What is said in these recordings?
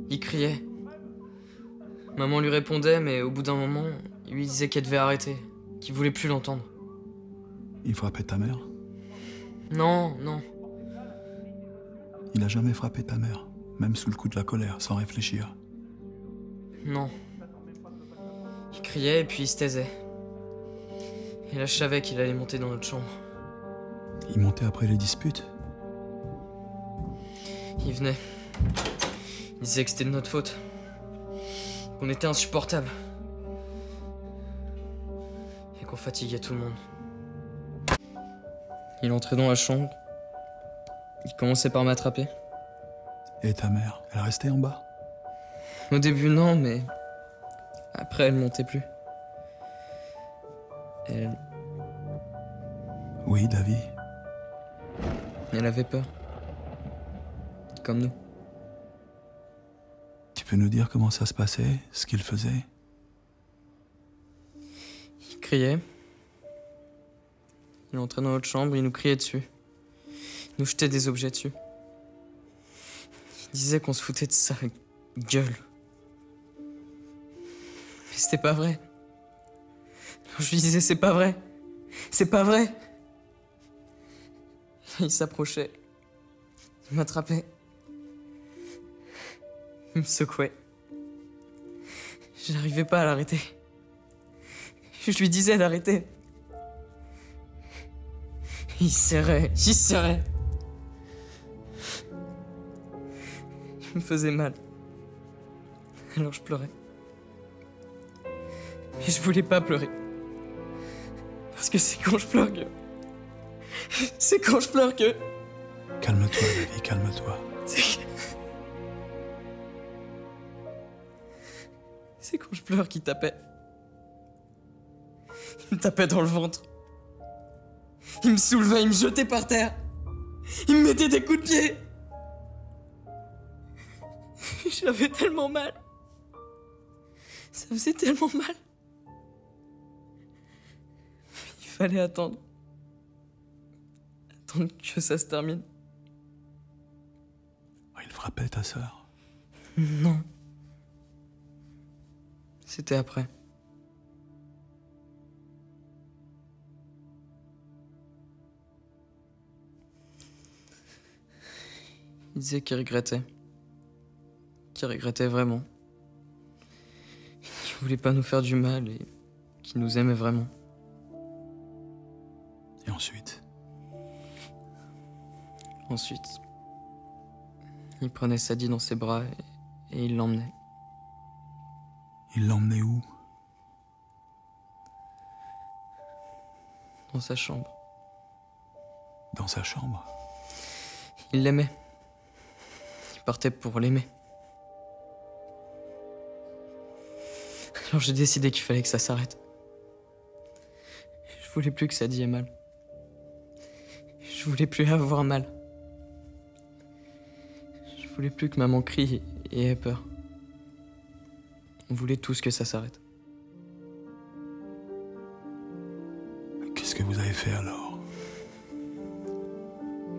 Il criait. Maman lui répondait, mais au bout d'un moment, il lui disait qu'elle devait arrêter, qu'il voulait plus l'entendre. Il frappait ta mère? Non, non. Il a jamais frappé ta mère, même sous le coup de la colère, sans réfléchir. Non. Il criait et puis il se taisait. Et là, je savais qu'il allait monter dans notre chambre. Il montait après les disputes? Il venait. Il disait que c'était de notre faute. Qu'on était insupportables. Et qu'on fatiguait tout le monde. Il entrait dans la chambre. Il commençait par m'attraper. Et ta mère, elle restait en bas? Au début, non, mais... Après, elle montait plus. Elle... Oui, Davy. Elle avait peur. Comme nous. Tu peux nous dire comment ça se passait, ce qu'il faisait? Il criait. Il entrait dans notre chambre, il nous criait dessus. Il nous jetait des objets dessus. Il disait qu'on se foutait de sa gueule. Mais c'était pas vrai. Alors je lui disais, c'est pas vrai. C'est pas vrai. Il s'approchait. Il m'attrapait. Il me secouait. Je n'arrivais pas à l'arrêter. Je lui disais d'arrêter. Il serrait, il serrait. Il me faisait mal. Alors je pleurais. Mais je voulais pas pleurer. Parce que c'est quand je pleure que... C'est quand je pleure que... Calme-toi, Davy, calme-toi. C'est quand je pleure qu'il tapait. Il me tapait dans le ventre. Il me soulevait, il me jetait par terre. Il me mettait des coups de pied. J'avais tellement mal. Ça faisait tellement mal. Il fallait attendre. Attendre que ça se termine. Il frappait ta sœur? Non. C'était après. Il disait qu'il regrettait. Qu'il regrettait vraiment. Qu'il voulait pas nous faire du mal et qu'il nous aimait vraiment. Et ensuite? Ensuite, il prenait Sadie dans ses bras et il l'emmenait. Il l'emmenait où? Dans sa chambre. Dans sa chambre? Il l'aimait. Il partait pour l'aimer. Alors j'ai décidé qu'il fallait que ça s'arrête. Je voulais plus que Sadie ait mal. Je voulais plus avoir mal. Je voulais plus que maman crie et ait peur. On voulait tous que ça s'arrête. Qu'est-ce que vous avez fait alors?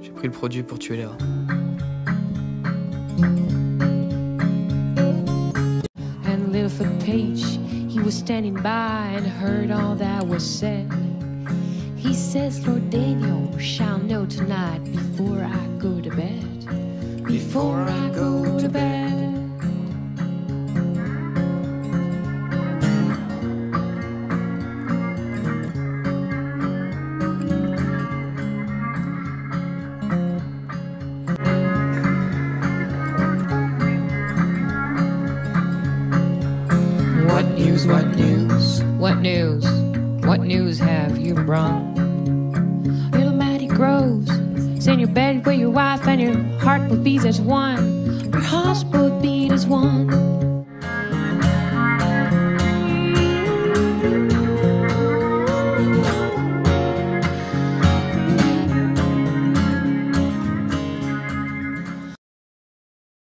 J'ai pris le produit pour tuer les rats. And Littlefoot Page, he was standing by and heard all that was said. He says, Lord Daniel shall know tonight before I go to bed. Before I go to bed. What news, what news, what news, what news have you brought? Little Matty Groves, is in your bed where your wife and your heart will beat as one. Your hearts both beat as one.